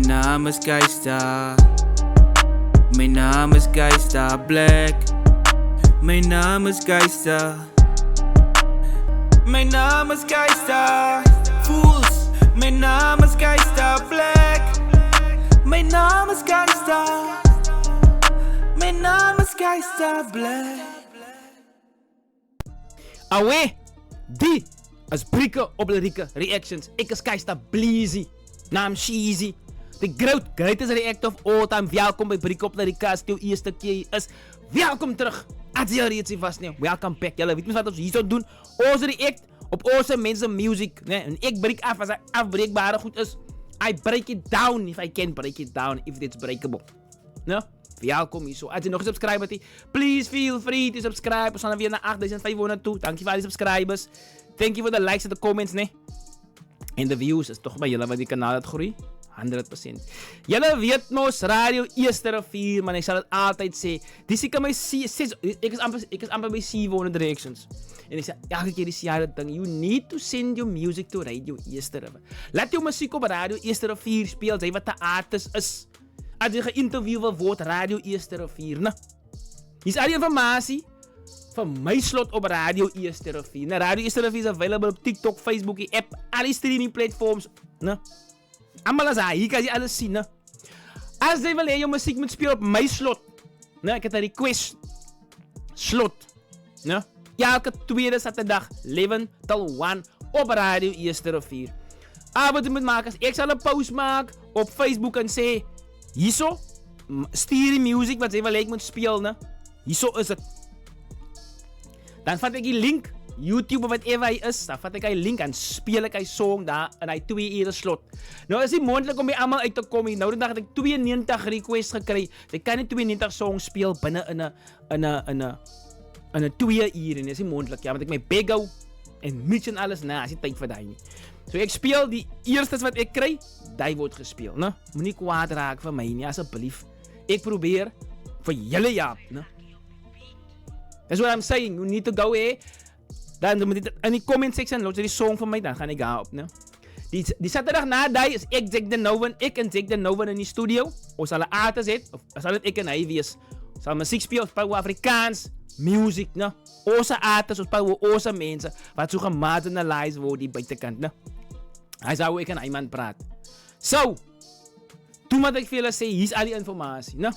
naam is Geista. Mijn naam is Geista Black. Mijn naam is Geista. Mijn naam is Geista Fools. Mijn naam is Geista Black. Mijn naam is Geista. Mijn naam is Geista Black. Away, die is Brieke op Lirieke Reactions. Ik is Geista Bleezy. Naam Cheesy. De greatest react of all time. Welkom bij Brieke op Lirieke. Als het jouw eerste keer is, welkom terug. Als je reeds vast neemt, welkom back. Jullie weten wat we hier zo doen. Onze react op onze mensen music. Nee, en ik breek af als het afbreekbare goed is. I break it down if I can break it down if it's breakable. No? Welkom hier zo. Als je nog een subscriber hebt, please feel free to subscribe. We gaan weer naar 8500 toe. Dank je voor alle subscribers. Thank you voor de likes en de comments, nee. En de views. Is toch bij jullie wat die kanaal het groeit? 100%. Jullie weet mos, radio eerste rivier, maar ik zal het altijd zeggen. Die zie ik aan mij ik is amper bij C100 reactions. En ik zeg, elke keer is het ding. You need to send your music to radio eerste rivier. Laat je muziek op radio eerste rivier spelen. Zeg wat de artist is. Als je geïnterviewd wil worden, radio eerste rivier. Nou, hier is al die informatie van mijn slot op radio eerste rivier. Nou, radio eerste rivier is available op TikTok, Facebook, app, alle streaming platforms. Nou. Allemaal als hier kan je alles zien. Ne? Als je wil je muziek moet spelen op mijn slot. Ne? Ik heb een request. Slot. Ne? Elke tweede zaterdag 11 tot 1 op radio eerste rivier. Wat je moet maken is, ik zal een post maken op Facebook en zeggen, hierzo, stuur die muziek wat je wil ik moet spelen. Ne? Hierzo is het. Dan vat ik die link. YouTube of whatever hij is, dan vat ik een link en speel ik een song daar en hij 2 uur slot. Nou is het mogelijk om je allemaal uit te komen. Nou dan had ik 92 requests gekregen. Ik kan niet 92 songs spelen binnen een 2 uur. Dat is niet mogelijk, ja, want ik mijn bek hou en mix en alles na, als je tijd voor dat niet. So ik speel die eerste wat ik krijg, die wordt gespeeld. Ne? Moet niet kwaad raken van mij, niet, alsjeblieft. Ik probeer voor jullie ja. That's what I'm saying, you need to go here. Dan in die comment section lood je die song van mij, dan ga ik daarop. Ne? Die zaterdag na die is ik Jack de Noven, ik en Jack de Noven in die studio. Of zal het artist zijn, of zal het ik en hij wees. Zal muziek spelen, of spelen we Afrikaans, muziek, ne? Onze artists, of spelen we onze mensen, wat zo gemarginalized worden die buitenkant, ne? Hij zou ik en hij man praten. So, toen wat ik veel zei, hier is al die informatie, ne?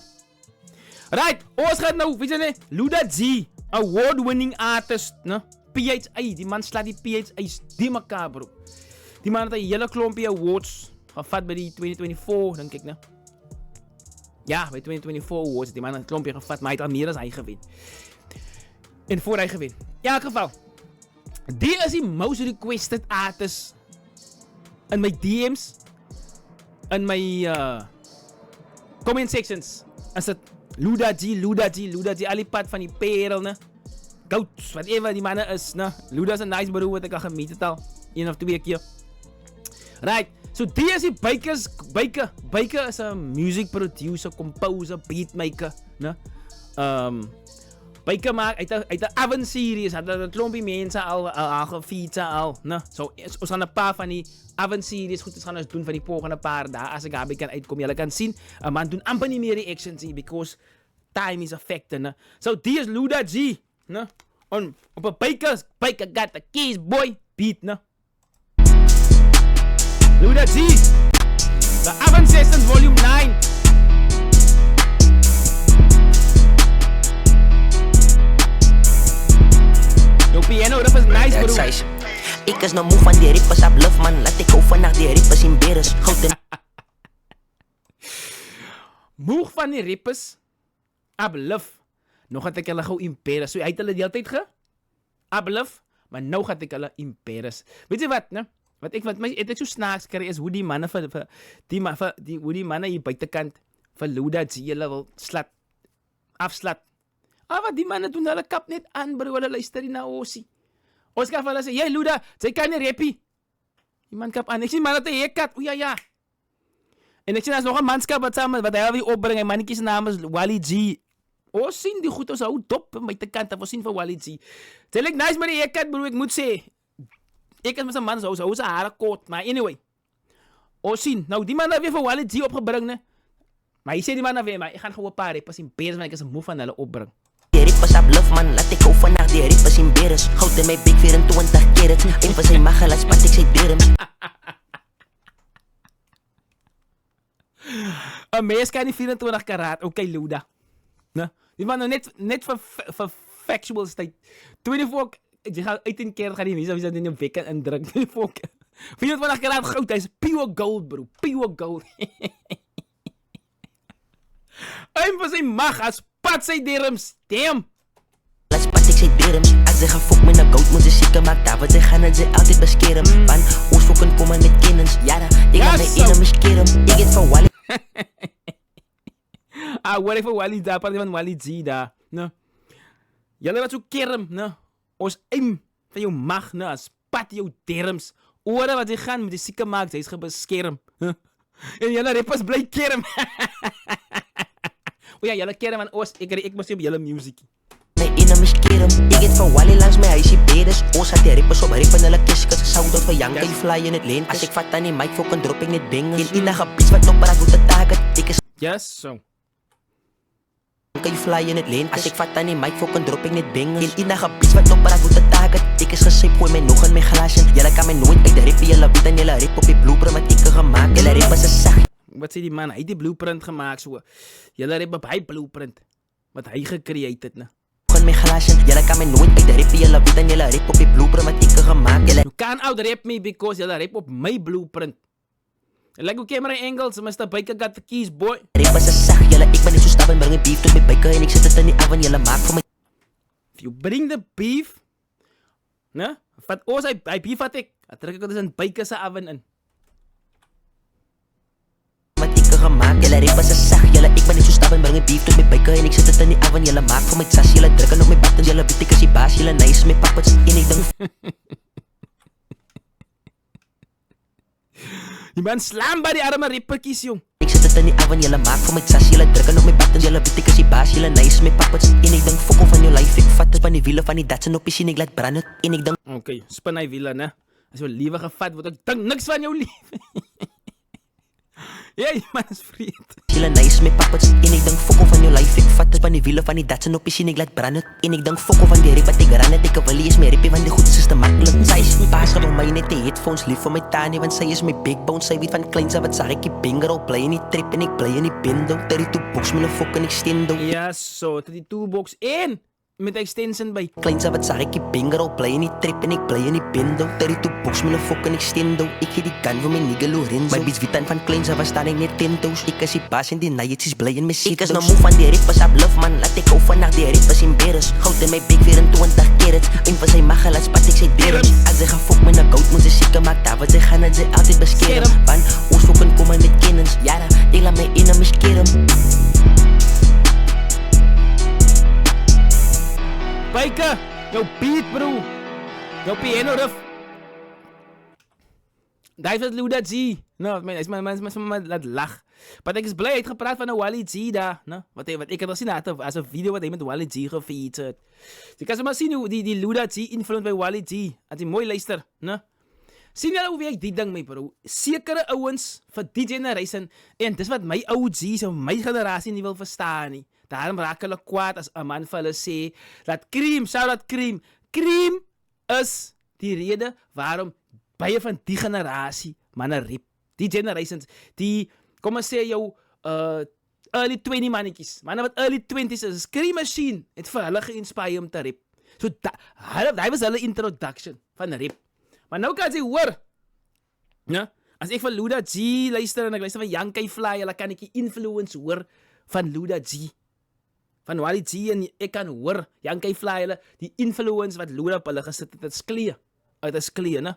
Right, ons gaat nou, weet je ne? Luda G, award-winning artist, ne? PHA, die man slaat die PHA's die elkaar, bro. Die man had een hele klompje awards gevat bij die 2024, denk ik, ne? Ja, bij 2024 awards, die man had een klompje gevat, maar hij had al meer dan hij gewin. En voor hij gewin. Ja, in geval. Die is die most requested artist in mijn DM's, in mijn comment sections. Is het Luda G, alipad van die perel, ne? Goats, whatever die mannen is, ne? Luda is een nice bro, wat ik al gemeten het al. 1 of 2 keer. Right, so die is die Baker is een music producer, composer, beatmaker, ne? Baker maakt uit de Avon-series, had een klompje mensen al gefeatured al, ne? So, we gaan een paar van die Avon-series, goed, we gaan eens doen van die volgende paar dagen, als ik daarbij kan uitkomen, jullie kan zien, een man doen amper niet meer reactions, because time is a factor, ne? So, die is Luda G, ne? Op een Baker got the keys, boy, beat, ne? Luda G, the Avon Sessions Volume 9. Yo, piano, dat was nice, bro. Ik is nou moe van die rippers op love, man. Laat ik over naar die rippers in Beres. Moe van die rippers op love. Nog had ik hulle gauw in Paris. So, hy het hulle die hele tyd abluf, maar nou gaat ik hulle in Paris. Weet je wat, ne? Wat ek so snaaks kry is hoe die manne hoe die manne hier buitekant vir Luda G hulle wil afslat. Wat die manne doen hulle kap net aan, bro, hulle luister nie na Ossie. Ons kan vir hulle sê, jy Luda, jy kan nie rappie. Die man kap aan. Ek sien man dat hy hekkat. O ja. En ek sien as nog 'n manskap wat saam wat hy alweer opbring. Hy mannetjie se naam is Wally G. Ons sien die goed, ons hou dop by te kant, ons sien vir Wally G. Sy lyk nice met die hekkat, bro, ek moet sê. Ek is met 'n man, so hou sy hare kort, maar anyway. sien. Nou, die man het weer vir Wally G opgebring, ne? Maar hy sê die man nou weer, maar ek gaan gewoon 'n paar rappers in beers, want ek is moe van hulle opbring. Die rippers op bluff man, laat ek gou vandag die rippers in beres. Goud in my bek 24 karat. En vir sy mag laat spat ek sy derms. 'n Mens kan nie 24 karaat, okay Luda. Ne? Die man nou net vir factuals tyd. 24 jy gaan 18 keer gaan die mense in jou bek indruk. 24 karaat goud, hy's pure gold bro, pure gold. En vir sy mag as pat sy derms, damn. Laat spat ek sy derms. As sy gaan fok met 'n goud moet sy seker maak daar wat sy gaan en sy altyd beskerm. Want ons fokken kom aan met kennens. Ja, ek gaan my enemies skerm. Ek het vir Wally. Wat ek vir Wally daar, party van Wally G daar, ne? Julle wat so kerm, ne? Ons aim van jou mag, ne? As pat jou derms. Ore wat jy gaan met die seker maak, hy's gebeskerm. En julle rappers bly kerm. O ja, julle kerm aan ons, ek moes op julle music. My enemies skerm. Ek het vir Wally langs my huisie bedes. Ons het die rippers op rip en hulle kiskus. Sound out vir Jankie fly in het lent. As ek vat aan die mic fucking drop ek net bengels. En enige beats wat nog praat moet te target. Ek is Yes, so. Jankie fly in het lent. As ek vat aan die mic fucking drop ek net bengels. En enige beats wat nog praat moet te target. Ek is gesyp gooi my nog in my glas. Julle kan my nooit uit die rip. Julle weet en julle rip op die blueprint wat ek gemaak. Julle rippers is sag. Wat sê die man? Hy het die blueprint gemaak so. Julle rap op hy blueprint wat hy gecreate het, ne? In my glas. Julle kan my nooit uit die rip. Julle weet en julle rip op die blueprint wat ek gemaak. You can't out-rap me because julle rap op my blueprint. Like hoe camera angles, Mr. Baker got the keys, boy. Rippers is sag. Julle ek ben nie so stap en bring die beef tot my byke en ek sit dit in die oven. Julle maak vir my If you bring the beef, ne? Vat ons hy beef wat ek trek ek dit in byke se oven in. gemaak. Julle rippers is sag. Julle ek ben nie so stap en bring die beef tot my byke en ek sit dit in die oven. Julle maak vir my sas. Julle drukken op my buttons. Julle weet ek is die baas. Julle nice my puppets en ek dink Die man slam by die arme rippertjies, jong. ek sit dit in die oven. Julle maak vir my sas. Julle drukken op my buttons. Julle weet ek is die baas. Julle nice my puppets en ek dink fokol van jou life. Ek vat is van die wiele van die Datsun op die sien. Ek laat brand het en ek dink Okay, spin hy wiele, ne? As jou liewe gevat word, ek dink niks van jou lief. Ja, die man is vreed. julle nice my puppets en ek dink fokol van jou life. Ek vat is van die wiele van die Datsun op die sien. Ek laat brand het en ek dink fokol van die rip wat ek ran het. Ek wil is my rippie van die goedes is te maklik. Sy is my baas gaan my net die headphones lief vir my tannie want sy is my backbone. Sy weet van kleins af wat sag ek die banger al bly in die trip en ek bly in die bendo. 32 box met 'n fucking extendo. Ja, so, dit die toolbox en met extension by. Kleins af wat sag ek die banger al bly in die trip en ek bly in die bendo. 32 box met 'n fucking extendo. Ek het die gun vir my nigga Lorenzo. My bitch weet dan van kleins af was staan ek net 10 toes. Ek is die baas en die nights bly in my seat. Ek is nou moe van die rippers op bluff man. Laat ek gou vandag die rippers in beres. Goud in my bek 24 karat. En vir sy mag laat spat ek sy derms. As sy gaan fok met 'n goud moet sy seker maak daar wat sy gaan en sy altyd beskerm. Want ons fokken kom aan met kennens. Ja, ek laat my enemies skerm. Byke, jou beat bro. Jou piano riff. Daai was Luda G. No, man, is my laat lag. Maar ek is bly hy het gepraat van 'n Wally G daar, né? Wat ek het gesien het as 'n video wat hy met Wally G gefeature het. Jy kan sommer sien hoe die Luda G invloed by Wally G. As jy mooi luister, né? Sien jy hoe ek die ding my bro? Sekere ouens vir die generation en dis wat my OG's of my generasie nie wil verstaan nie. Daarom raak hulle kwaad as 'n man vir hulle sê dat Cream, shout out Cream. Cream is die rede waarom baie van die generasie manne rip. Die generations, die kom ons sê jou early 20 mannetjies. Manne wat early 20s is, Cream Machine het vir hulle geïnspireer om te rip. So daai was hulle introduction van rip. Maar nou kan jy hoor, ja, as ek van Luda G luister en ek luister van Jankie Fly, hulle kan ek die influence hoor van Luda G. Van Wally G en ek kan hoor, Jankie Fly, hulle, die influence wat Luda op hulle gesit het, uit 'n sklee, ne?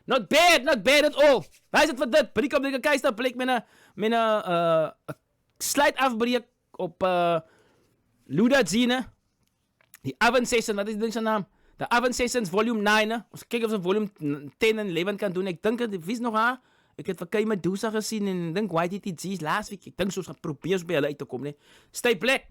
Not bad at all. Waar is dit vir dit? Breek op die keister plek met 'n slide afbreek op Luda G, ne? Die Oven Session, wat is die ding se naam? The Oven Sessions Volume 9, ne? Ons kyk of ons Volume 10 en 11 kan doen. Ek dink dit is nog haar. Ek het vir Kay Medusa gesien en dink YTTG's last week. Ek dink soos gaan probeer by hulle uit te kom, ne? Stay black.